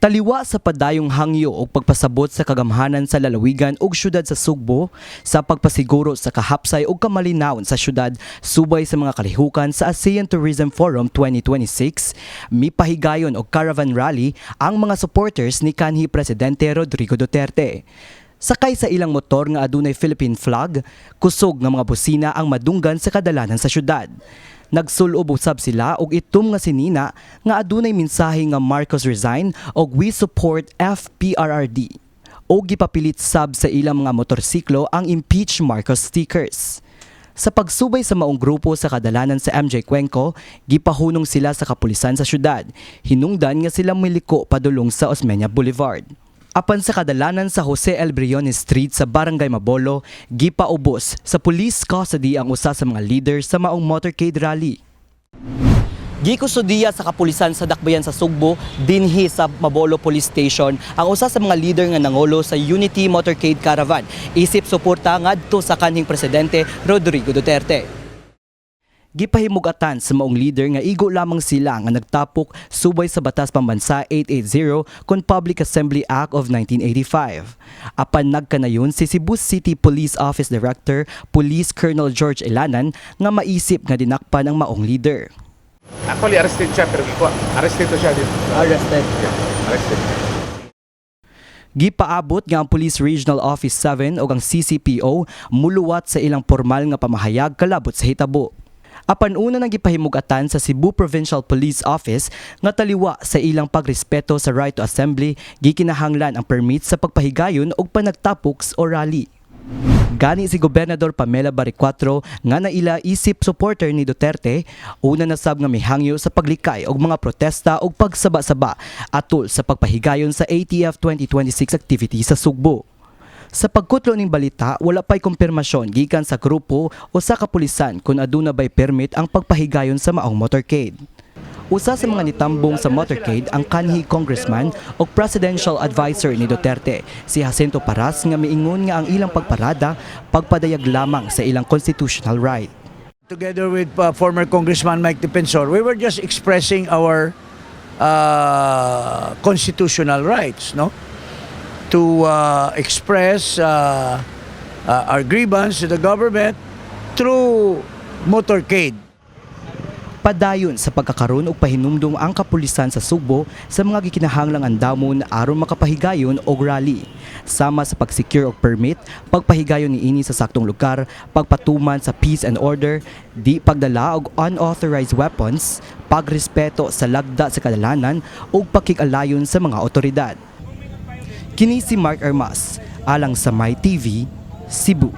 Taliwa sa padayong hangyo o pagpasabot sa kagamhanan sa lalawigan ug syudad sa Sugbo sa pagpasiguro sa kahapsay ug kamalinawon sa syudad subay sa mga kalihukan sa ASEAN Tourism Forum 2026, mipahigayon og caravan rally ang mga supporters ni kanhi Presidente Rodrigo Duterte. Sakay sa ilang motor nga adunay Philippine flag, kusog nga mga busina ang madunggan sa kadalanan sa syudad. Nagsulob usab sila og itom nga sinina nga adunay mensahe nga Marcos resign og we support FPRRD. Og gipapilit sab sa ilang mga motorsiklo ang impeach Marcos stickers. Sa pagsubay sa maong grupo sa kadalanan sa MJ Cuenco, gipahunong sila sa kapulisan sa syudad. Hinungdan nga sila miliko padulong sa Osmeña Boulevard. Apan sa kadalanan sa Jose L. Briones Street sa Barangay Mabolo, gipaubos sa police custody ang usa sa mga leader sa maong motorcade rally. Gikustudiya sa kapulisan sa dakbayan sa Sugbo dinhi sa Mabolo Police Station ang usa sa mga leader nga nangolo sa Unity Motorcade Caravan isip suporta ngadto sa kanhing presidente Rodrigo Duterte. Gipahimugatan sa maong leader nga igo lamang sila nga nagtapok subay sa Batas Pambansa 880 kon Public Assembly Act of 1985. Apan nagkanayon si Cebu City Police Office Director Police Colonel George Elanan nga maisip nga dinakpan ang maong leader. Actually, arrested siya, pero arrested to siya dito. Arrested? Yeah, arrested. Gipaabot nga ang Police Regional Office 7 o ang CCPO muluwat sa ilang formal nga pamahayag kalabot sa hitabo. Apan una nang gipahimugatan sa Cebu Provincial Police Office nga taliwa sa ilang pagrespeto sa right to assembly, gikinahanglan ang permit sa pagpahigayon og panagtapoks o rally. Gani si Gobernador Pamela Baricuatro nga naila isip supporter ni Duterte, una na sab nga mihangyo sa paglikay og mga protesta og pagsaba-saba atol sa pagpahigayon sa ATF 2026 activity sa Sugbo. Sa pagkutlo ning balita, wala pay kumpirmasyon gikan sa grupo o sa kapulisan kung aduna bay permit ang pagpahigayon sa maong motorcade. Usa sa mga nitambong sa motorcade ang kanhi congressman o presidential advisor ni Duterte, si Jacinto Paras nga miingon nga ang ilang pagparada pagpadayag lamang sa ilang constitutional right. Together with former Congressman Mike Defensor, we were just expressing our constitutional rights, no? To express our grievance to the government through motorcade. Padayon sa pagkakaroon og pahinumdom ang kapulisan sa Sugbo sa mga gikinahanglang andamon aron makapahigayon og rally. Sama sa pag-secure og permit, pagpahigayon niini sa saktong lugar, pagpatuman sa peace and order, di pagdala og unauthorized weapons, pagrespeto sa lagda sa kadalanan ug pakikalayon sa mga otoridad. Kini si Mark Armas, alang sa My TV, Cebu.